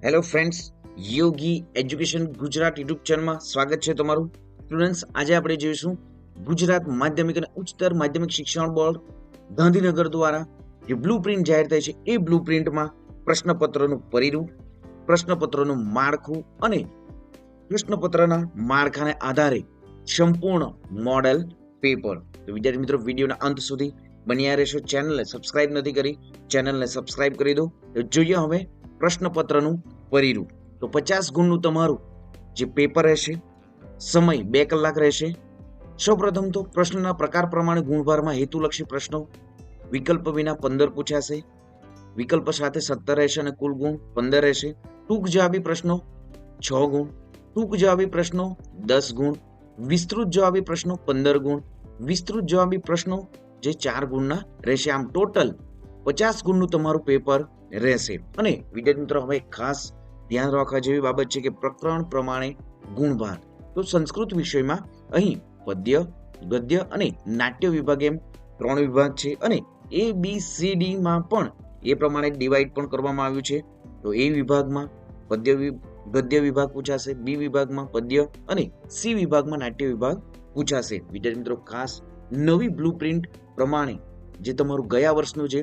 Hello friends, યોગી education Gujarat YouTube ચેનલમાં સ્વાગત છે તમારું. સ્ટુડન્ટ્સ, આજે આપણે જોઈશું ગુજરાત માધ્યમિક અને ઉચ્ચતર માધ્યમિક શિક્ષણ બોર્ડ ગાંધીનગર દ્વારા જે બ્લુ પ્રિન્ટ જાહેર થાય છે એ બ્લુ પ્રિન્ટમાં પ્રશ્નપત્રનું પરિરૂપ, પ્રશ્નપત્રનું માળખું અને પ્રશ્નપત્રના માળખાને આધારે સંપૂર્ણ મોડેલ પેપર. તો વિદ્યાર્થી મિત્રો, વિડીયોના અંત સુધી બન્યા રહેશો. ચેનલને સબસ્ક્રાઇબ નથી કરી, ચેનલને સબસ્ક્રાઇબ કરી દો. તો જોઈએ હવે પ્રશ્નપત્રનું પરિરૂપ. તો 50 ગુણનું તમારું જે પેપર રહેશે, સમય 2 કલાક રહેશે. સૌપ્રથમ તો પ્રશ્નના પ્રકાર પ્રમાણે ગુણભારમાં હેતુલક્ષી પ્રશ્નો વિકલ્પ વિના 15 પૂછાશે, વિકલ્પ સાથે 17 રહેશે અને કુલ ગુણ 15 રહેશે. ટૂંક જવાબી પ્રશ્નો 6 ગુણ, ટૂંક જવાબી પ્રશ્નો 10 ગુણ, વિસ્તૃત જવાબી પ્રશ્નો 15 ગુણ, વિસ્તૃત જવાબી પ્રશ્નો જે 4 ગુણના રહેશે. આમ ટોટલ 50 ગુણનું તમારું પેપર રહેશે. અને વિદ્યાર્થી મિત્રો, હવે ખાસ ધ્યાન રાખવા જેવી બાબત છે કે પ્રકરણ પ્રમાણે ગુણભાર. તો સંસ્કૃત વિષયમાં અહીં પદ્ય, ગદ્ય અને નાટ્ય વિભાગ એમ 3 વિભાગ છે અને ABCD માં પણ એ પ્રમાણે ડિવાઈડ પણ કરવામાં આવ્યું છે. તો A વિભાગમાં ગદ્ય વિભાગ પૂછાશે, B વિભાગમાં પદ્ય અને C વિભાગમાં નાટ્ય વિભાગ પૂછાશે. વિદ્યાર્થી મિત્રો, ખાસ નવી બ્લુપ્રિન્ટ પ્રમાણે જે તમારું ગયા વર્ષનું જે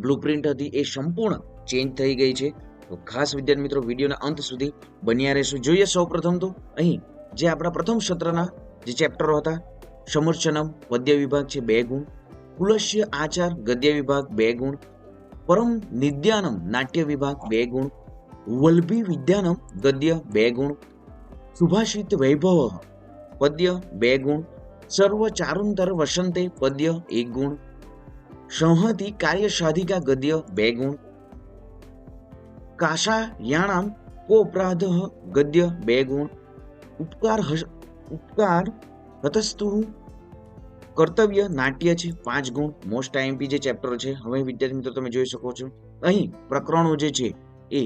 બ્લુપ્રિન્ટ હતી એ સંપૂર્ણ ચેન્જ થઈ ગઈ છે. તો ખાસ વિદ્યાર્થી મિત્રો, વિડીયોના અંત સુધી બન્યા રહેશું. જોઈએ સૌપ્રથમ તો અહીં જે આપણા પ્રથમ સત્રના જે ચેપ્ટરો હતા, સમર્ચનમ પદ્ય વિભાગ છે 2 ગુણ, કુલસ્ય આચાર ગદ્ય વિભાગ 2 ગુણ, પરમ નિદ્યાનમ નાટ્ય વિભાગ 2 ગુણ, વલ્ભી વિદ્યાનમ ગદ્ય 2 ગુણ, સુભાષિત વૈભવ પદ્ય 2 ગુણ, સર્વ ચારુંતર વસંતે પદ્ય 1 ગુણ, સંહતિ કાર્ય સાધિકા ગદ્ય 2 ગુણ, કાશા યાણામ કોપરાધ ગદ્ય 2 ગુણ, ઉપકાર હતસ્તુ કર્તવ્ય નાટ્ય છે 5 ગુણ. મોસ્ટ આઈએમપી જે ચેપ્ટર છે. હવે વિદ્યાર્થી મિત્રો, તમે જોઈ શકો છો અહીં પ્રકરણો જે છે એ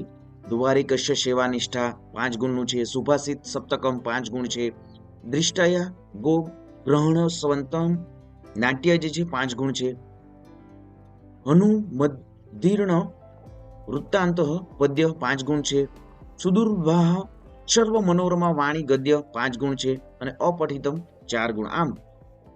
દ્વારિકસ્ય સેવા નિષ્ઠા 5 ગુણનું છે, સુભાષિત સપ્તકમ 5 ગુણ છે, દૃષ્ટયા ગો ગ્રહણ સ્વંતમ નાટ્ય જે છે 5 ગુણ છે, હનુમદીર્ણ વૃત્તાંત પદ્ય 5 ગુણ છે, સુદુર્વાહ સર્વ મનોરમા વાણી ગદ્ય 5 ગુણ છે અને અપઠિતમ 4 ગુણ. આમ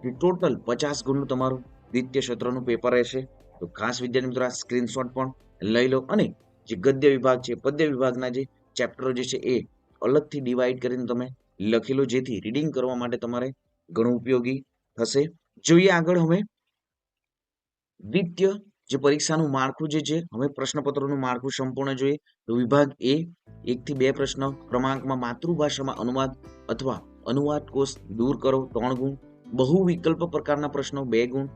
ટોટલ 50 ગુણનું તમારું દ્વિતીય સત્રનું પેપર રહેશે. તો ખાસ વિદ્યાર્થી મિત્રો, આ સ્ક્રીનશોટ પણ લઈ લો અને જે ગદ્ય વિભાગ છે, પદ્ય વિભાગના જે ચેપ્ટરો જે છે એ અલગથી ડિવાઈડ કરીને તમે લખી લો, જેથી રીડિંગ કરવા માટે તમારે ઘણું ઉપયોગી થશે. જોઈએ આગળ હવે દ્વિતીય જે પરીક્ષાનું માળખું જે છે. હવે પ્રશ્નપત્રોનું માળખું સંપૂર્ણ જોઈએ. તો વિભાગ A 1 થી 2 પ્રશ્ન ક્રમાંકમાં માતૃભાષામાં અનુવાદ અથવા અનુવાદ કોષ દૂર કરો 3 ગુણ, બહુ વિકલ્પ પ્રકારના પ્રશ્નો 2 ગુણ,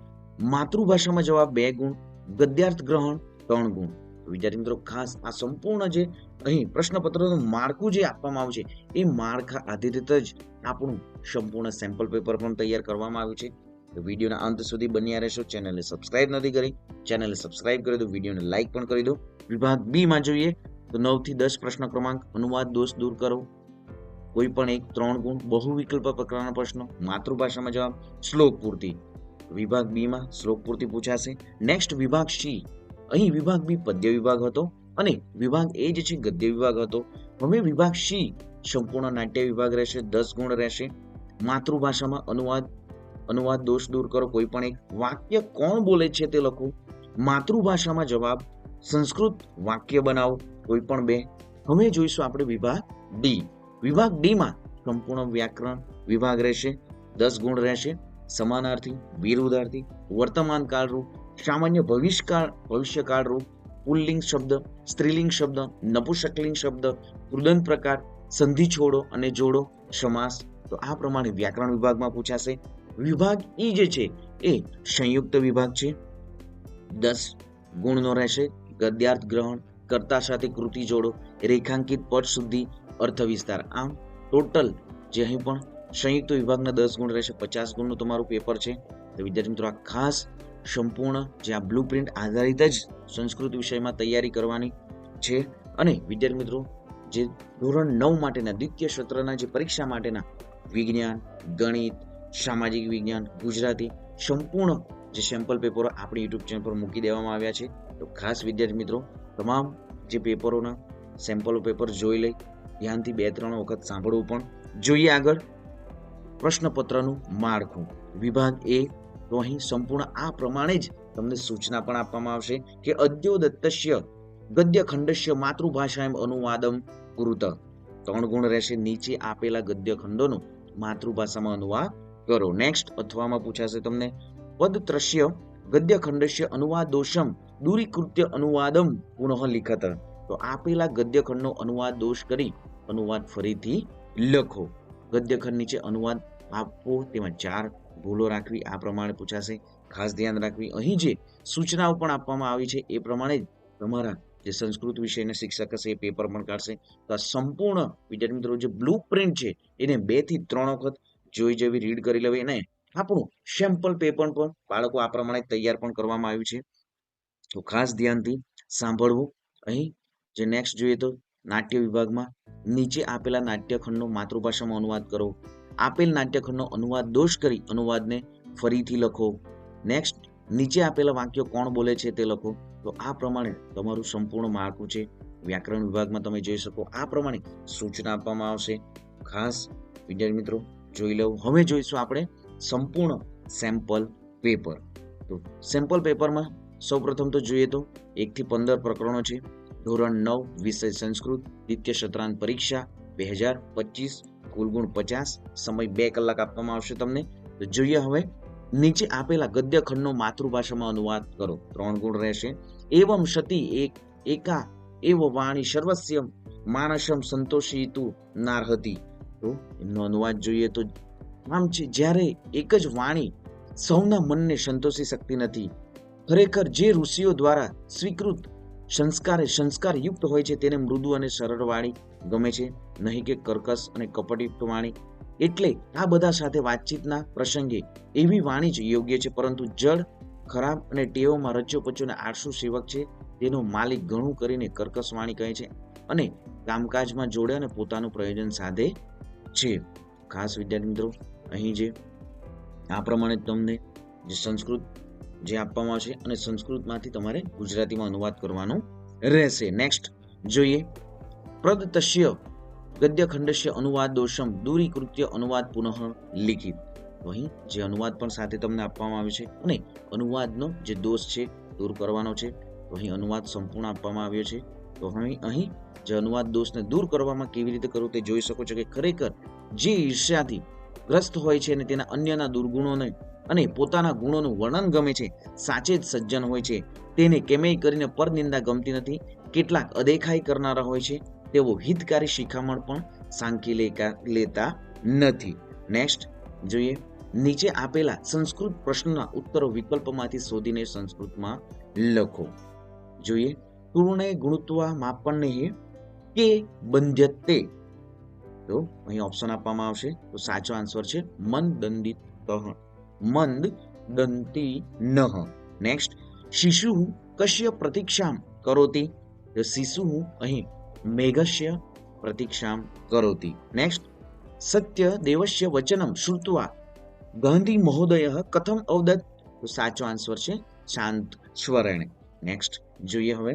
માતૃભાષામાં જવાબ 2 ગુણ, ગદ્યાર્થ ગ્રહણ 3 ગુણ. વિદ્યાર્થી મિત્રો, ખાસ આ સંપૂર્ણ જે અહીં પ્રશ્નપત્રનું માળખું જે આપવામાં આવ્યું છે એ માળખા આધારિત જ આપણું સંપૂર્ણ સેમ્પલ પેપર પણ તૈયાર કરવામાં આવ્યું છે. તો વિડીયોના અંત સુધી બન્યા રહેશો. ચેનલને સબસ્ક્રાઇબ નથી કરી, ચેનલને સબસ્ક્રાઇબ કરી દો, વિડીયોને લાઇક પણ કરી દો. વિભાગ B માં જોઈએ તો 9 થી 10 પ્રશ્ન ક્રમાંક અનુવાદ દોષ દૂર કરો કોઈ પણ એક 3 ગુણ, બહુ વિકલ્પ પ્રકારના પ્રશ્નો, માતૃભાષામાં જવાબ, શ્લોક પૂર્તિ. વિભાગ B માં શ્લોક પૂર્તિ પૂછાશે. નેક્સ્ટ વિભાગ C. અહીં વિભાગ B પદ્ય વિભાગ હતો અને વિભાગ A જે છે ગદ્ય વિભાગ હતો. હવે વિભાગ C સંપૂર્ણ નાટ્ય વિભાગ રહેશે, 10 ગુણ રહેશે. માતૃભાષામાં અનુવાદ દોષ દૂર કરો કોઈ પણ એક, વાક્ય કોણ બોલે છે તે લખો, માતૃભાષામાં જવાબ, સંસ્કૃત વાક્ય બનાવો કોઈ પણ 2. હવે જોઈશું આપણે વિભાગ D. વિભાગ D માં સંપૂર્ણ વ્યાકરણ વિભાગ રહેશે, 10 ગુણ રહેશે. સમાનાર્થી, વિરુદ્ધાર્થી, વર્તમાન કાળરૂપ, સામાન્ય ભવિષ્યકાળ રૂપ, પુલ્લિંગ શબ્દ, સ્ત્રીલિંગ શબ્દ, નપુંસકલિંગ શબ્દ, કૃદંત પ્રકાર, સંધિ છોડો અને જોડો, સમાસ. તો આ પ્રમાણે વ્યાકરણ વિભાગમાં પૂછાશે. વિભાગ E જે છે એ સંયુક્ત વિભાગ છે, 10 ગુણનો રહેશે. ગદ્યાર્થ ગ્રહણ, કર્તા સાથે કૃતિ જોડો, રેખાંકિત પદ શુદ્ધિ, અર્થ વિસ્તાર. આમ ટોટલ જે અહીં પણ સંયુક્ત વિભાગના 10 ગુણ રહેશે, 50 ગુણનું તમારું પેપર છે. તો વિદ્યાર્થી મિત્રો, આ ખાસ સંપૂર્ણ જે આ બ્લુપ્રિન્ટ આધારિત જ સંસ્કૃત વિષયમાં તૈયારી કરવાની છે. અને વિદ્યાર્થી મિત્રો, જે ધોરણ 9 માટેના દ્વિતીય સત્રના જે પરીક્ષા માટેના વિજ્ઞાન, ગણિત, સામાજિક વિજ્ઞાન, ગુજરાતી સંપૂર્ણ જે સેમ્પલ પેપરો આપણી યુટ્યુબ ચેનલ પર મૂકી દેવામાં આવ્યા છે. તો ખાસ વિદ્યાર્થી મિત્રો, તમામ જે પેપરોના સેમ્પલ પેપર જોઈ લઈ, ધ્યાનથી 2-3 વખત સાંભળવું પણ જોઈએ. આગળ પ્રશ્નપત્રનું માળખું વિભાગ એ, તો અહીં સંપૂર્ણ આ પ્રમાણે જ તમને સૂચના પણ આપવામાં આવશે કે અદ્યોદત્તસ્ય ગદ્ય ખંડસ્ય માતૃભાષાએમ અનુવાદમ કુરુત. 3 ગુણ રહેશે. નીચે આપેલા ગદ્ય ખંડોનો માતૃભાષામાં અનુવાદ કરો. નેક્સ્ટ અથવામાં પૂછાશે તમને પદત્રસ્ય ગદ્ય ખંડસ્ય અનુવાદ દોષમ દૂરીકૃત્ય અનુવાદમ પુનઃ લિખત. તો આપેલા ગદ્ય ખંડનો અનુવાદ દોષ કરી અનુવાદ ફરીથી લખો. ગદ્ય ખંડ નીચે અનુવાદ આપવો, તેમાં 4 ભૂલો રાખવી, આ પ્રમાણે પૂછાશે. ખાસ ધ્યાન રાખવી. અહીં જે સૂચનાઓ પણ આપવામાં આવી છે એ પ્રમાણે જ તમારા જે સંસ્કૃત વિષયના શિક્ષક હશે એ પેપર પણ કાઢશે. તો આ સંપૂર્ણ વિદ્યાર્થી મિત્રો જે બ્લુ પ્રિન્ટ છે એને 2 થી 3 વખત જોઈ જેવી રીડ કરી લેવી. અને આપણું સેમ્પલ પેપર પણ બાળકો આ પ્રમાણે તૈયાર પણ કરવામાં આવ્યું છે. તો ખાસ ધ્યાનથી સાંભળવું. અહીં જે નેક્સ્ટ જોઈએ તો નાટ્ય વિભાગમાં નીચે આપેલા નાટ્યખંડનો માતૃભાષામાં અનુવાદ કરો. આપેલ નાટ્યખંડનો અનુવાદ દોષ કરી અનુવાદને ફરીથી લખો. નેક્સ્ટ નીચે આપેલા વાક્યો કોણ બોલે છે તે લખો. તો આ પ્રમાણે તમારું સંપૂર્ણ માળખું છે. વ્યાકરણ વિભાગમાં તમે જોઈ શકો આ પ્રમાણે સૂચના આપવામાં આવશે. ખાસ વિદ્યાર્થી મિત્રો જોઈ લેવું. હવે જોઈશું આપણે સંપૂર્ણ સેમ્પલ પેપર. તો સેમ્પલ પેપરમાં સૌપ્રથમ તો જોઈએ તો 1 થી 15 પ્રકરણો છે. ધોરણ 9 વિષય સંસ્કૃત, દ્વિતીય સત્રાંત પરીક્ષા 2025, કુલ ગુણ 50, સમય 2 કલાક આપવામાં આવશે તમને. તો જોઈએ હવે નીચે આપેલા ગદ્ય ખંડનો માતૃભાષામાં અનુવાદ કરો. 3 ગુણ રહેશે. એવમ સતી એકા એવ વાણી સર્વસ્ય માનસમ સંતોષિતુ નાર્હતિ. તો એમનો અનુવાદ જોઈએ તો આમ છે, જ્યારે એક જ વાણી સૌના મનને સંતોષી શકતી નથી. ખરેખર જે ઋષિઓ દ્વારા સ્વીકૃત સંસ્કાર યુક્ત હોય છે તેને મૃદુ અને સરળ વાણી ગમે છે, નહીં કે કર્કશ અને કપટયુક્ત વાણી. એટલે આ બધા સાથે વાતચીતના પ્રસંગે એવી વાણી જ યોગ્ય છે. પરંતુ જડ, ખરાબ અને ટેવોમાં રચ્યો પચ્યો આળસુ સેવક છે, તેનો માલિક ઘણું કરીને કર્કશ વાણી કહે છે અને કામકાજમાં જોડે અને પોતાનું પ્રયોજન સાધે છે. ખાસ વિદ્યાર્થી મિત્રો અહીં જે આ પ્રમાણે તમને જે સંસ્કૃત જે આપવામાં આવશે અને સંસ્કૃતમાંથી તમારે ગુજરાતીમાં અનુવાદ કરવાનો રહેશે. નેક્સ્ટ જોઈએ પ્રદત્તસ્ય ગદ્ય ખંડસ્ય અનુવાદ દોષમ દૂરીકૃત્ય અનુવાદ પુનઃ લિખિત. અહીં જે અનુવાદ પણ સાથે તમને આપવામાં આવે છે અને અનુવાદનો જે દોષ છે દૂર કરવાનો છે. તો અહીં અનુવાદ સંપૂર્ણ આપવામાં આવ્યો છે. તો અહીં જે અનુવાદ દોષને દૂર કરવામાં કેવી રીતે કરવું તે જોઈ શકો છો કે ખરેખર જે ઈર્ષ્યાથી ગ્રસ્ત હોય છે અને તેના અન્યના દુર્ગુણોને અને પોતાના ગુણોનું વર્ણન ગમે છે, સાચે જ સજ્જન હોય છે. તેને કેમેય કરીને પરનિંદા ગમતી નથી. કેટલાક અદેખાઈ કરનારા હોય છે, તેઓ હિતકારી શિખામણ પણ સાંખી લેતા નથી. નેક્સ્ટ જોઈએ નીચે આપેલા સંસ્કૃત પ્રશ્નના ઉત્તરો વિકલ્પમાંથી શોધીને સંસ્કૃતમાં લખો. જોઈએ પૂર્ણે ગુણત્વા માપન્ને કે બંધ્યતે. તો અહીં ઓપ્શન આપવામાં આવશે. તો સાચો આન્સર છે મંદ દંતી નહ. નેક્સ્ટ શિશુ કશ્ય પ્રતીક્ષામ કરોતિ. તો શિશુ અહીં મેઘસ્ય પ્રતીક્ષામ કરોતિ. નેક્સ્ટ સત્ય દેવસ્ય વચનમ શ્રુત્વા ગાંધી મહોદય કથમ અવદત. તો સાચો આન્સર છે શાંત સ્વરેણે. નેક્સ્ટ જોઈએ હવે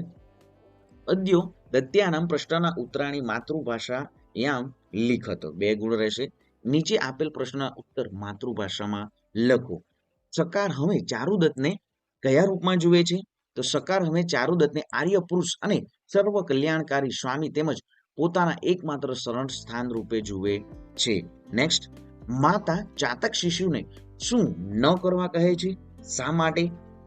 અદ્યો દત્યાનામ પ્રશ્નના ઉત્તરાણી માતૃભાષા યામ લિખત. 2 ગુણ રહેશે. નીચે આપેલ પ્રશ્નના ઉત્તર માતૃભાષામાં લખો. સકાર હવે ચારુદત્તને કયા રૂપમાં જુએ છે? તો સકાર હવે ચારુદત્તને આર્ય પુરુષ અને સર્વ કલ્યાણકારી સ્વામી તેમજ પોતાના એકમાત્ર શરણ સ્થાન રૂપે જુએ છે. નેક્સ્ટ માતા ચાતક શિશુને શું ન કરવા કહે છે? શા માટે?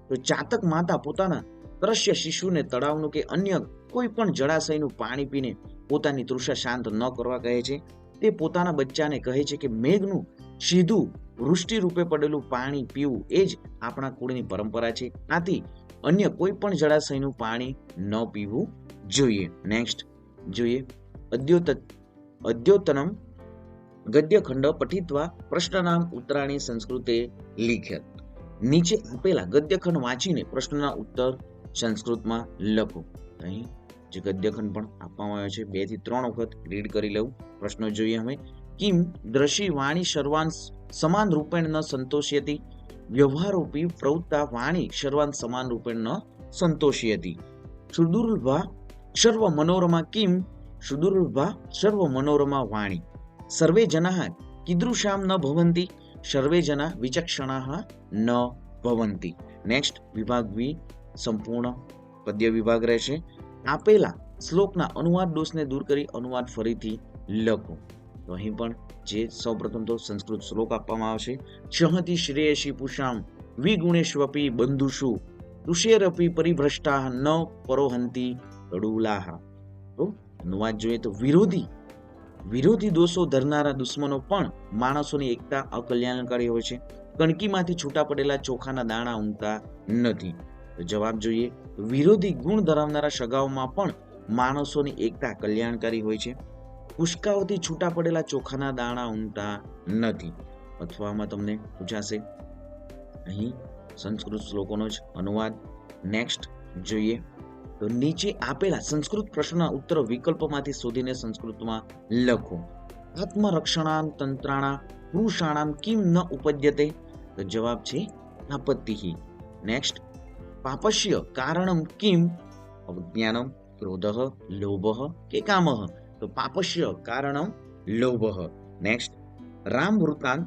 તો ચાતક માતા પોતાના તરસ્ય શિશુને તળાવનું કે અન્ય કોઈ પણ જળાશયનું પાણી પીને પોતાની તૃષા શાંત ન કરવા કહે છે. તે પોતાના બચ્ચાને કહે છે કે મેઘનું સીધું વૃષ્ટિ રૂપે પડેલું પાણી પીવું એ જ આપણા કુળની પરંપરા છે. આથી અન્ય કોઈ પણ જળાશયનું પાણી ન પીવું જોઈએ. નેક્સ્ટ જોઈએ અદ્યોતનમ ગદ્યખંડ પઠિત્વા પ્રશ્નનામ ઉત્તરાણી સંસ્કૃતે લિખ્યત. નીચે આપેલા ગદ્યખંડ વાંચીને પ્રશ્નના ઉત્તર સંસ્કૃતમાં લખો. અહીં જે ગદ્યખંડ પણ આપવામાં આવ્યો છે 2 થી 3 વખત રીડ કરી લેવું. પ્રશ્નો જોઈએ હવે કિમ દ્રશી વાણી સર્વાન સમાન રૂપેણ ન સંતોષ્યતિ. વ્યવહારોપી પ્રવૃત્તા વાણી સર્વાન સમાન રૂપેણ ન સંતોષ્યતિ. સુદુર્લભા સર્વ મનોરમા કિમ સુદુર્ભા સર્વ મનોરમા વાણી સર્વે જનાઃ કીદૃશામ ન ભવંતી સર્વે જના વિચક્ષણાઃ ન ભવંતી. નેક્સ્ટ વિભાગ બી સંપૂર્ણ પદ્ય વિભાગ રહેશે. આપેલા શ્લોકના અનુવાદ દોષને દૂર કરી અનુવાદ ફરીથી લખો. તો અહીં પણ જે સૌપ્રથમ તો સંસ્કૃત શ્લોક આપવામાં આવશે. ચહતિ શ્રેયસી પુષામ વિગુણેશ્વપી બંધુષુ તુષેરપી પરિભ્રષ્ટા ન પરોહંતી તડુલાહ. તો અનુવાદ જોઈએ તો વિરોધી દોષો ધરનારા દુશ્મનો પણ માણસોની એકતા અકલ્યાણકારી હોય છે. કણકીમાંથી છૂટા પડેલા ચોખાના દાણા ઊંઘતા નથી. તો જવાબ જોઈએ, વિરોધી ગુણ ધરાવનારા સગાઓમાં પણ માણસોની એકતા કલ્યાણકારી હોય છે. પુષ્કાઓથી છૂટા પડેલા ચોખાના દાણા ઊંઘતા નથી. અથવામાં તમને પૂછાશે. અહીં સંસ્કૃત શ્લોકોનો જ અનુવાદ. નેક્સ્ટ જોઈએ તો નીચે આપેલા સંસ્કૃત પ્રશ્નના ઉત્તર વિકલ્પમાંથી શોધીને સંસ્કૃતમાં લખો. આત્મરક્ષણામ તંત્રાણા પુરુષાણામ કિમ ન ઉપદ્યતે. તો જવાબ છે આપત્તિઃ. નેક્સ્ટ પાપસ્ય કારણમ કિમ અજ્ઞાનમ ક્રોધઃ લોભઃ કે કામઃ. તો પાપસ્ય કારણમ લોભઃ. નેક્સ્ટ રામ વૃતાંત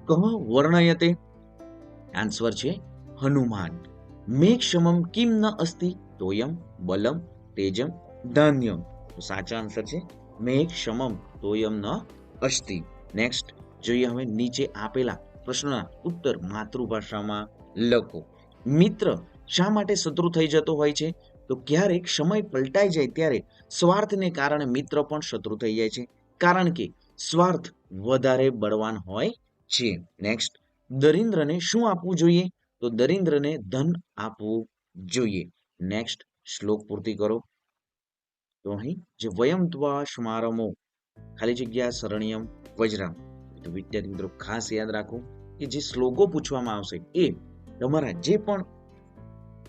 કહ વર્ણયતે. આન્સર છે હનુમાન. મેઘ સમમ કિમ ન અસ્તિ તોયમ બલમ તેજમ ધાન્યમ. તો સાચા આન્સર છે મેઘ સમમ તોયમ ન અસ્તિ. નેક્સ્ટ જોઈએ હવે નીચે આપેલા પ્રશ્નના ઉત્તર માતૃભાષામાં લખો. મિત્ર શા માટે શત્રુ થઈ જતો હોય છે? તો ક્યારેક સમય પલટાઈ જાય ત્યારે સ્વાર્થને કારણે મિત્ર પણ શત્રુ થઈ જાય છે, કારણ કે સ્વાર્થ વધારે બળવાન હોય છે. નેક્સ્ટ દરિદ્રને શું આપવું જોઈએ? તો દરિદ્રને ધન આપવું જોઈએ. નેક્સ્ટ શ્લોક પૂર્તિ કરો. તો અહીં જે વયમ ત્વા સ્મારમો ખાલી જગ્યા શરણ્યમ વજ્રામ. તો વિદ્યાર્થી મિત્રો ખાસ યાદ રાખો કે જે શ્લોકો પૂછવામાં આવશે એ તમારા જે પણ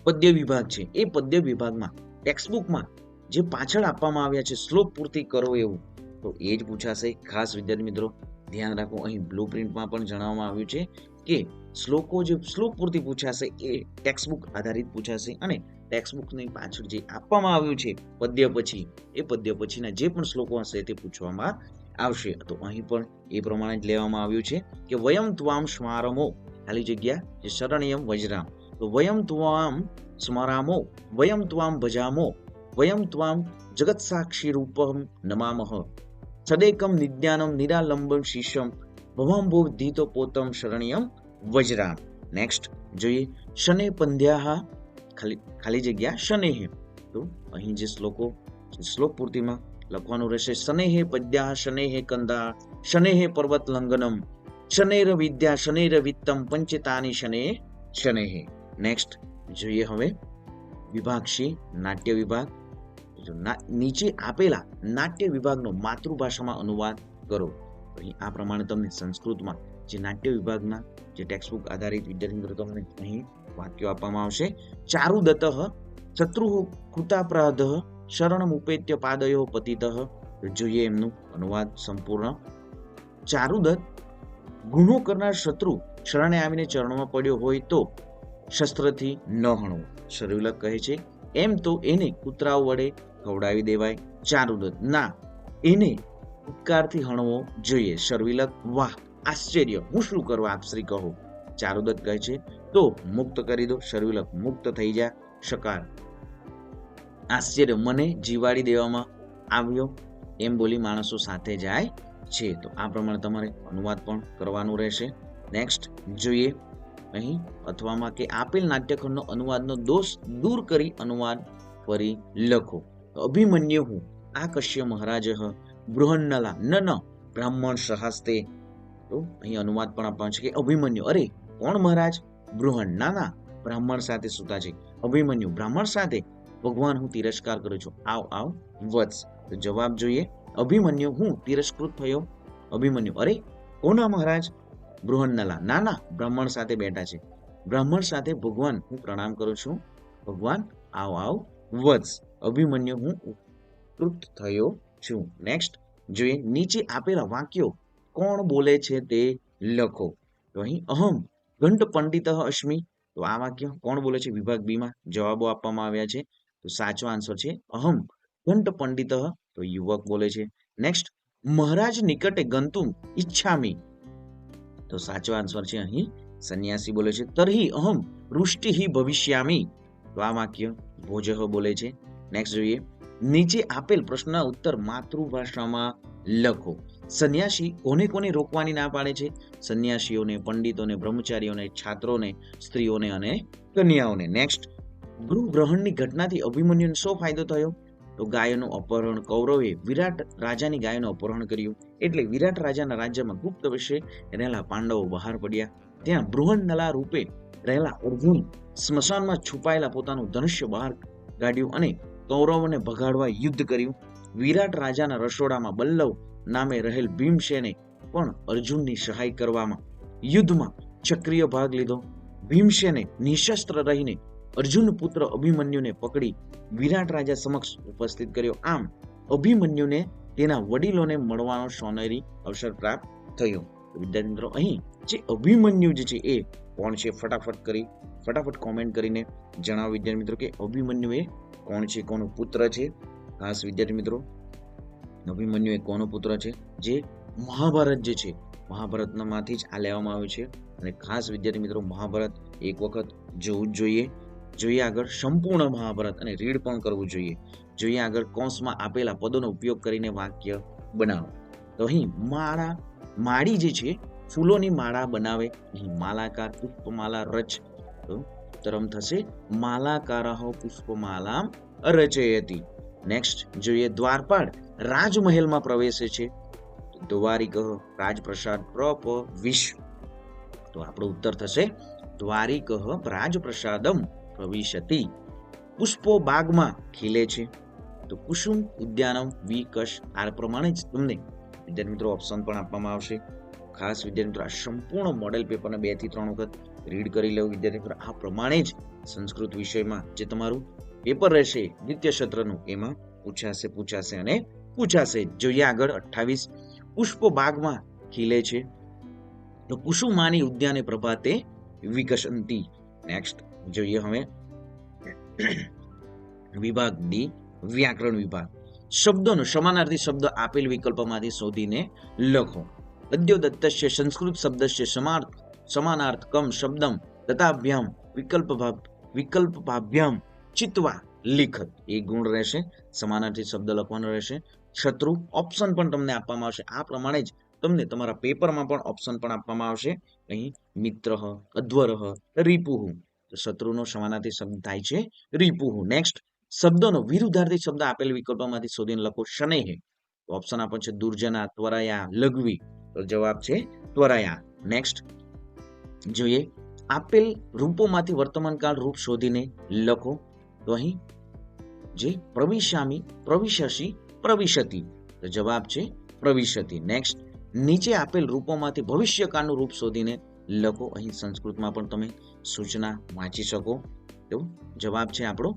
પદ્ય વિભાગ છે એ પદ્ય વિભાગમાં ટેક્સ્ટબુકમાં જે પાછળ આપવામાં આવ્યા છે શ્લોક પૂર્તિ કરો એવું, તો એ જ પૂછાશે. ખાસ વિદ્યાર્થી મિત્રો ધ્યાન રાખો. અહીં બ્લુ પ્રિન્ટમાં પણ જણાવવામાં આવ્યું છે કે શ્લોકો જે શ્લોક પૂર્તિ પૂછાશે એ ટેક્સ્ટબુક આધારિત પૂછાશે, અને ટેક્સ્ટબુકની પાછળ જે આપવામાં આવ્યું છે પદ્ય પછી એ પદ્ય પછીના જે પણ શ્લોકો હશે તે પૂછવામાં આવશે. તો અહીં પણ એ પ્રમાણે જ લેવામાં આવ્યું છે કે વયમ ત્વામ સ્મારમો ખાલી જગ્યા જે શરણ્યમ વજ્રામ. તો વયમ ત્વામ સ્મરામો વયમ ત્વામ ભજામો વયમ ત્વામ જગત સાક્ષી રૂપમ નમામહ સદેકમ નિજ્ઞાનમ નિરાલંબમ શિષ્યમ ભવાંભો ધીતો પોતમ શરણ્યમ વજ્રામ. નેક્સ્ટ જોઈએ શને પંધ્યાહ ખાલી જગ્યા શનેહ. તો અહીં જે શ્લોકો શ્લોક પૂર્તિમાં લખવાનું રહેશે. શનેહે પદ્યા શનેહે કંદા શનેહે પર્વત લંઘનમ શનેર વિદ્યા શનેર વિત્તમ પંચતાની શનેહ શનેહે. નેક્સ્ટ જોઈએ હવે વિભાગ સી નાટ્ય વિભાગ. નીચે આપેલા નાટ્ય વિભાગનો માતૃભાષામાં અનુવાદ કરો. અહીં આ પ્રમાણે તમને સંસ્કૃતમાં જે નાટ્ય વિભાગના જે ટેક્સ્ટબુક આધારિત વિદ્યાર્થી મિત્રો તમને અહીં વાક્યો આપવામાં આવશે. ચારુદત્તઃ શત્રુઃ કૃતાપરાધઃ શરણમ ઉપેત્ય પાદયો પતિતઃ. જોઈએ એમનું અનુવાદ સંપૂર્ણ. ચારુદત્ત ગુનો કરનાર શત્રુ શરણે આવીને ચરણોમાં પડ્યો હોય તો શસ્ત્રથી ન હણવો. શર્વિલક કહે છે એમ તો એને કૂતરાઓ વડે ખવડાવી દેવાય. ચારુદત્ત ના, એને ઉપકારથી હણવો જોઈએ. શર્વિલક વાહ આશ્ચર્ય, હું શું કરવા આપ શ્રી કહો. ચારુદત્ત કહે છે તો મુક્ત કરી દો. શર્વિલક મુક્ત થઈ જા. શકાર આશ્ચર્ય, મને જીવાડી દેવામાં આવ્યો એમ બોલી માણસો સાથે જાય છે. તો આ પ્રમાણે તમારે અનુવાદ પણ કરવાનું રહેશે. નેક્સ્ટ જોઈએ અહીં અથવામાં કે આપેલ નાટ્યખંડનો અનુવાદનો દોષ દૂર કરી અનુવાદ ફરી લખો. અભિમન્યુ હું આકશ્ય મહારાજ બૃહન્નલા ન બ્રાહ્મણ સહસ્તે. તો અહીં અનુવાદ પણ આપવાનું છે કે અભિમન્યુ અરે કોણ મહારાજ? બૃહન ના બ્રાહ્મણ સાથે સુતા છે. અભિમન્યુ બ્રાહ્મણ સાથે ભગવાન હું તિરસ્કાર કરું છું. આવ વત્સ. તો જવાબ જોઈએ અભિમન્યુ હું તિરસ્કૃત થયો. અભિમન્યુ અરે કોના મહારાજ? બૃહન્નલા ના બ્રાહ્મણ સાથે બેઠા છે. બ્રાહ્મણ સાથે ભગવાન હું પ્રણામ કરું છું. ભગવાન આવ વત્સ. અભિમન્યુ હું ઉપકૃત થયો છું. નેક્સ્ટ જોઈએ નીચે આપેલા વાક્યો કોણ બોલે છે તે લખો. તો અહીં અહમ ઘંટ પંડિત અસ્મિ. તો આ વાક્ય કોણ બોલે છે? વિભાગ બી માં જવાબો આપવામાં આવ્યા છે. તો સાચો આન્સર છે અહમ ઘંટ પંડિત, તો યુવક બોલે છે. નેક્સ્ટ, મહારાજ નિકટે ગંતુમ ઈચ્છામી, તો સાચો આન્સર છે અહીં સંન્યાસી બોલે છે. તરહી અહમ રુષ્ટિ ભવિષ્યામી, તો આ વાક્ય ભોજઃ બોલે છે. નેક્સ્ટ જોઈએ, નીચે આપેલ પ્રશ્નના ઉત્તર માતૃભાષામાં લખો. સંન્યાસી કોને કોને રોકવાની ના પાડે છે? સંન્યાસીઓને, પંડિતોને, બ્રહ્મચારીઓને, છાત્રોને, સ્ત્રીઓને અને કન્યાઓને. નેક્સ્ટ, ગૃહ ગ્રહણની ઘટનાથી અભિમન્યુને શો ફાયદો થયો? તો ગાયોનું અપહરણ, કૌરવે વિરાટ રાજાની ગાયોનું અપહરણ કર્યું એટલે વિરાટ રાજાના રાજ્યમાં ગુપ્ત વિશે રહેલા પાંડવો બહાર પડ્યા. ત્યાં બૃહન્નલા રૂપે રહેલા અર્જુન સ્મશાનમાં છુપાયેલા પોતાનું ધનુષ્ય બહાર કાઢ્યું અને કૌરવોને ભગાડવા યુદ્ધ કર્યું. વિરાટ રાજાના રસોડામાં બલ્લવ નામે રહેલ ભીમસેને પણ અર્જુનની સહાય કરવામાં યુદ્ધમાં સક્રિય ભાગ લીધો. ભીમસેને નિશસ્ત્ર રહીને અર્જુન પુત્ર અભિમન્યુને પકડી વિરાટ રાજા સમક્ષ ઉપસ્થિત કર્યો. આમ અભિમન્યુને તેના વડીલોને મળવાનો સોનેરી અવસર પ્રાપ્ત થયો. વિદ્યાર્થી મિત્રો, અહીં જે અભિમન્યુ જે છે એ કોણ છે? ફટાફટ કોમેન્ટ કરીને જણાવો વિદ્યાર્થી મિત્રો કે અભિમન્યુ એ કોણ છે, કોનો પુત્ર છે? ખાસ વિદ્યાર્થી મિત્રો, અભિમન્યુ એ કોનો પુત્ર છે? જે મહાભારત જે છે, મહાભારતમાંથી જ આ લેવામાં આવ્યું છે. અને ખાસ વિદ્યાર્થી મિત્રો, મહાભારત એક વખત જોવું જ જોઈએ આગળ સંપૂર્ણ મહાભારત, અને રીડ પણ કરવું જોઈએ આગળ. કૌંસમાં આપેલા પદોનો ઉપયોગ કરીને વાક્ય બનાવો. તો અહીં માળી જે છે, ફૂલોની માળા બનાવે. અહીં માલાકાર પુષ્પમાલા રચ, તો તરમ થશે માલાકારઃ પુષ્પમાલામ રચયતિ. નેક્સ્ટ જોઈએ, દ્વારપાળ રાજમહેલમાં પ્રવેશે છે. દ્વારિક રાજપ્રસાદ પ્રવિશ, તો આપણો ઉત્તર થશે દ્વારિક રાજપ્રસાદમ પ્રવિશતિ. પુષ્પો બાગમાં ખીલે છે, તો કુસુમ ઉદ્યાનમ વિકશ. આ પ્રમાણે જ તમને વિદ્યાર્થી મિત્રો ઓપ્શન પણ આપવામાં આવશે. ખાસ વિદ્યાર્થી મિત્રો, આ સંપૂર્ણ મોડેલ પેપરને 2 થી 3 વખત રીડ કરી લેવું વિદ્યાર્થી મિત્રો. આ પ્રમાણે જ સંસ્કૃત વિષયમાં જે તમારું પેપર રહેશે દ્વિતીય સત્રનું, એમાં પૂછાશે. જોઈએ આગળ 28, પુષ્પો બાગમાં ખીલે છે, તો કુસુમાની ઉદ્યાને પ્રભાતે વિકસંતી. નેક્સ્ટ જોઈએ હવે વિભાગ ડી, વ્યાકરણ વિભાગ. શબ્દોનો સમાનાર્થી શબ્દ આપેલ વિકલ્પમાંથી શોધીને લખો. અદ્યોદત્તસ્ય સંસ્કૃત શબ્દસ્ય સમાનાર્થકમ શબ્દમ તથાભ્યામ વિકલ્પભાભ્યામ ચિત્વા લિખત. એ ગુણ રહેશે. સમાનાર્થી શબ્દ લખવાનો રહેશે. શત્રુ ઓપ્શન પણ તમને આપવામાં આવશે. આ પ્રમાણે જ તમને તમારા પેપરમાં પણ ઓપ્શન પણ આપવામાં આવશે. અહીં મિત્ર, અધ્વરઃ, રિપુઃ, તો શત્રુનો સમાનાર્થી શબ્દ થાય છે રિપુઃ. નેક્સ્ટ, શબ્દોનો વિરુદ્ધાર્થી શબ્દ આપેલ વિકલ્પોમાંથી શોધીને લખો. શનૈઃ, ઓપ્શન આપે છે દુર્જના, ત્વરયા, લઘવી, તો જવાબ છે ત્વરયા. નેક્સ્ટ જોઈએ, આપેલ રૂપોમાંથી વર્તમાનકાળ રૂપ શોધીને લખો. તો અહીં જે પ્રવિશામી, પ્રવિશસી, પ્રવિશતિ, તો જવાબ છે પ્રવિશતિ. નેક્સ્ટ, નીચે આપેલ રૂપોમાંથી ભવિષ્યકાળનું રૂપ શોધીને લખો. અહીં સંસ્કૃતમાં પણ તમે સૂચના વાંચી શકો. તો જવાબ છે આપણો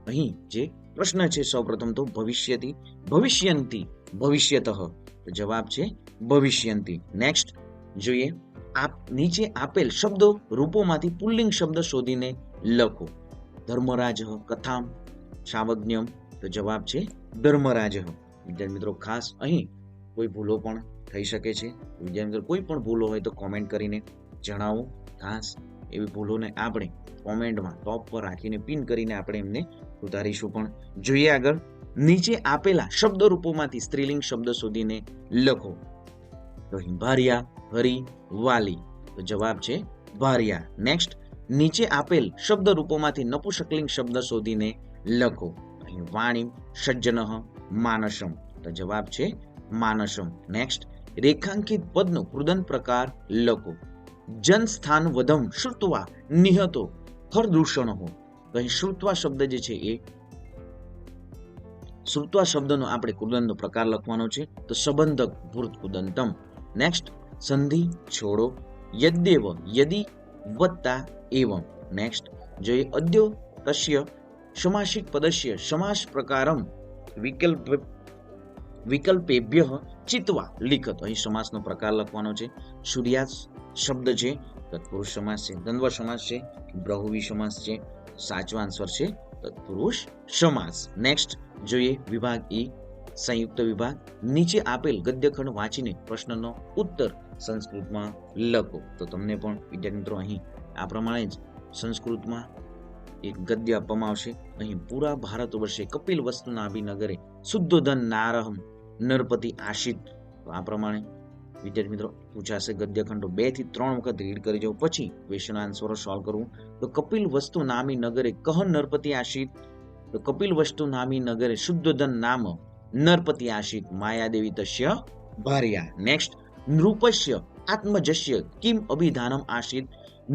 અહીં જે પ્રશ્ન છે સૌપ્રથમ તો ભવિષ્યતિ, ભવિષ્યંતિ, ભવિષ્યતઃ, તો જવાબ છે ભવિષ્યંતિ. નેક્સ્ટ જોઈએ, નીચે આપેલ શબ્દો રૂપોમાંથી પુલ્લિંગ શબ્દ શોધીને લખો. ધર્મરાજ, કથામ, સાવજ્ઞમ, તો જવાબ છે ધર્મરાજ. વિદ્યાર્થી મિત્રો, ખાસ અહીં કોઈ ભૂલો પણ થઈ શકે છે. વિદ્યાર્થી મિત્રો, કોઈ પણ ભૂલો હોય તો કોમેન્ટ કરીને જણાવો. ખાસ એવી ભૂલોને આપણે કોમેન્ટમાં ટોપ પર રાખીને પિન કરીને આપણે એમને સુધારીશું પણ. જોઈએ આગળ, નીચે આપેલા શબ્દ રૂપોમાંથી સ્ત્રીલિંગ શબ્દ શોધીને લખો. તો ભાર્યા, હરી, વાલી, તો જવાબ છે ભાર્યા. નેક્સ્ટ, નીચે આપેલ શબ્દ રૂપોમાંથી નપુંસકલિંગ શબ્દ શોધીને લખો. અહીં વાણી, સજ્જનઃ, માનસમ, તો જવાબ છે માનસમ. નેક્સ્ટ, રેખાંકિત પદનો કૃદંત પ્રકાર લખો. જન સ્થાન વધમ શ્રુત્વા નિહતો ખરદૂષણો, તો અહીં શ્રુત્વા શબ્દ જે છે એ શ્રુત્વા શબ્દનો આપણે કૃદંતનો પ્રકાર લખવાનો છે, તો સંબંધક ભૂત કૃદંતમ. નેક્સ્ટ, સંધિ છોડો. યદ્દેવ, યદિ વત્તા એવમ. નેક્સ્ટ જોઈએ, અદ્યો તસ્ય સમાસિક પદસ્ય સમાસ પ્રકારમ વિકલ્પેભ્ય ચિત્વા લિખત. અહીં સમાસનો પ્રકાર લખવાનો છે. સૂર્યાસ શબ્દ છે તત્પુરુષ સમાસ છે, દ્વંદ્વ સમાસ છે, બહુવી સમાસ છે. સાચો આન્સર છે તત્પુરુષ સમાસ. નેક્સ્ટ જોઈએ વિભાગ ઈ સંયુક્ત વિભાગ. નીચે આપેલ ગદ્યખંડ વાંચીને પ્રશ્નનો ઉત્તર સંસ્કૃતમાં લખો. તો તમને પણ વિદ્યાર્થી મિત્રો અહીં આ પ્રમાણે જ સંસ્કૃતમાં એક ગદ્ય આપવામાં આવશે. અહીં પૂરા ભારત વર્ષે કપિલ વસ્તુ નાભિનગરે શુદ્ધોધન નારહમ નરપતિ આશિત. તો આ પ્રમાણે વિદ્યાર્થી મિત્રો પૂછાશે ગદ્યખંડો 2 થી 3 વખત રીડ કરી જાવ, પછી ક્વેશ્ચન આન્સરો સોલ્વ કરવું. તો કપિલ વસ્તુ નામી નગરે કહ નરપતિ આશિત. તો કપિલ વસ્તુ નામી નગરે શુદ્ધોધન નામ નરપતિ આશિત માયાદેવી તસ્ય ભાર્યા. નેક્સ્ટ નૃપસ્ય આત્મજસ્ય કિમ અભિધાનમ આશિત.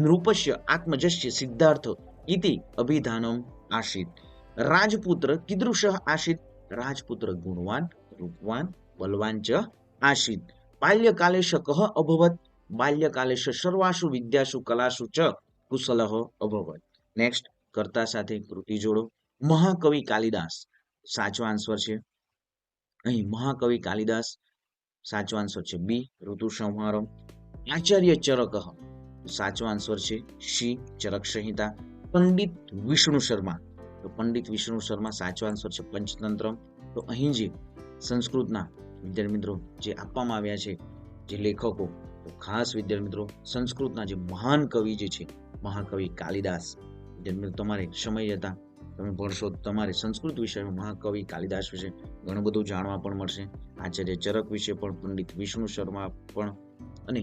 નૃપસ્ય આત્મજસ્ય સિદ્ધાર્થ ઇતિ અભિધાનમ આશિત. રાજપુત્ર કીદૃશ આશિત. રાજપુત્ર ગુણવાન રૂપવાન બલવાન ચ આશિત. બાલ્યકાલેશ કહ અભવત. બાલ્યકાલેશ સર્વાસુ વિદ્યાસુ કલાસુ ચ કુશલઃ અભવત. નેક્સ્ટ કર્તા સાથે કૃતિ જોડો. મહાકવિ કાલિદાસ સાચો આન્સર છે અહીં મહાકવિ કાલિદાસ સાચો આન્સર છે બી ઋતુ સંહારમ. આચાર્ય ચરક સાચો આન્સર છે સી ચરક સંહિતા. પંડિત વિષ્ણુ શર્મા તો પંડિત વિષ્ણુ શર્મા સાચો આન્સર છે પંચતંત્ર. તો અહીં જે સંસ્કૃતના વિદ્યાર્થી મિત્રો જે આપવામાં આવ્યા છે જે લેખકો, તો ખાસ વિદ્યાર્થી મિત્રો સંસ્કૃતના જે મહાન કવિ જે છે મહાકવિ કાલિદાસ. વિદ્યાર્થી મિત્રો તમારે સમય જતા તમે ભણશો તમારે સંસ્કૃત વિષયમાં મહાકવિ કાલિદાસ વિશે ઘણું બધું જાણવા પણ મળશે. આચાર્ય ચરક વિશે પણ, પંડિત વિષ્ણુ શર્મા પણ, અને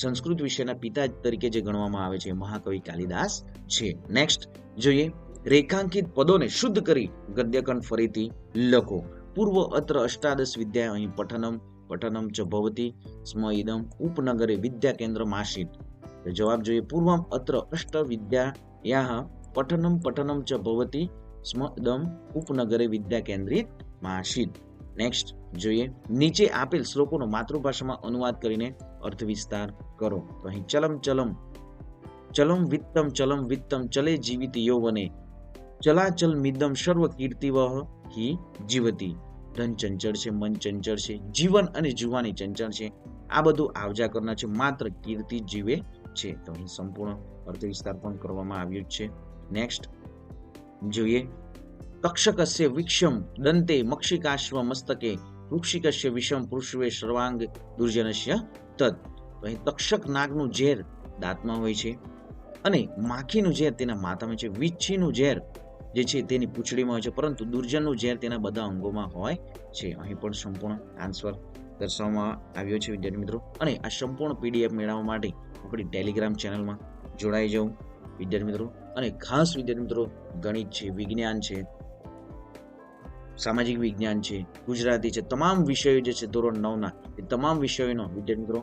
સંસ્કૃત વિષયના પિતા તરીકે જે ગણવામાં આવે છે મહાકવિ કાલિદાસ છે. નેક્સ્ટ જોઈએ રેખાંકિત પદોને શુદ્ધ કરી ગદ્યખંડ ફરીથી લખો. પૂર્વ અત્ર અષ્ટાદશ વિદ્યા અહીં પઠનમ પઠનમ ચ ભવતી સ્મ ઇદમ ઉપનગરે વિદ્યા કેન્દ્રમ આશિત. જવાબ જોઈએ પૂર્વમ અત્ર અષ્ટ વિદ્યાયાઃ પઠનમ પઠનમ ચ ભવતી સ્મ ઇદમ ઉપનગરે વિદ્યા કેન્દ્રિત આશિત. નેક્સ્ટ જોઈએ નીચે આપેલ શ્લોકોનો માતૃભાષામાં અનુવાદ કરીને અર્થ વિસ્તાર કરો. તો અહીં ચલમ ચલમ ચલમ વિત્તમ ચલે જીવિત યૌવને ચલાચલ મિદમ સર્વ કીર્તિવહ હિ જીવતી. ધન ચંચળ છે, મન ચંચળ છે, જીવન અને જીવવાની ચંચળ છે. આ બધું આવજા કરનાર છે, માત્ર કીર્તિ જીવે છે. તો અહીં સંપૂર્ણ અર્થ વિસ્તાર પણ કરવામાં આવ્યું છે. નેક્સ્ટ જોઈએ તક્ષકસ્ય વિક્ષમ દંતે મક્ષિકાશ્વ મસ્તકે વૃક્ષિકસ્ય વિષમ પૃષ્વે સર્વાંગ દુર્જનસ્ય તદ. તો અહીં તક્ષક નાગનું ઝેર દાંતમાં હોય છે અને માખીનું ઝેર તેના માથામાં છે. વીછીનું ઝેર જે છે તેની પૂંછડીમાં હોય છે, પરંતુ દુર્જનનું ઝેર તેના બધા અંગોમાં હોય છે. અહીં પણ સંપૂર્ણ આન્સર દર્શાવવામાં આવ્યો છે વિદ્યાર્થી મિત્રો. અને આ સંપૂર્ણ પીડીએફ મેળવવા માટે આપણી ટેલિગ્રામ ચેનલમાં જોડાઈ જાઉં વિદ્યાર્થી મિત્રો. અને ખાસ વિદ્યાર્થી મિત્રો ગણિત છે, વિજ્ઞાન છે, સામાજિક વિજ્ઞાન છે, ગુજરાતી છે, તમામ વિષયો જે છે ધોરણ 9ના એ તમામ વિષયોનો વિદ્યાર્થી મિત્રો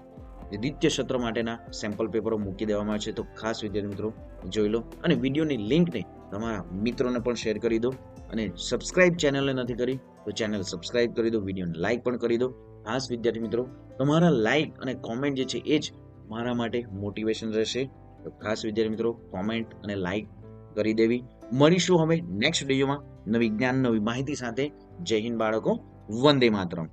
જે દ્વિતીય સત્ર માટેના સેમ્પલ પેપરો મૂકી દેવામાં આવે છે. તો ખાસ વિદ્યાર્થી મિત્રો જોઈ લો અને વિડીયોની લિંકને તમારા મિત્રોને પણ શેર કરી દો. અને સબસ્ક્રાઇબ ચેનલને નથી કરી તો ચેનલ સબસ્ક્રાઇબ કરી દો, વિડીયોને લાઇક પણ કરી દો. ખાસ વિદ્યાર્થી મિત્રો તમારા લાઇક અને કોમેન્ટ જે છે એ જ મારા માટે મોટિવેશન રહેશે. તો ખાસ વિદ્યાર્થી મિત્રો કોમેન્ટ અને લાઇક કરી દેવી. મળીશું હવે નેક્સ્ટ વિડીયોમાં નવી જ્ઞાન નવી માહિતી સાથે. જય હિન્દ બાળકો, વંદે માતરમ.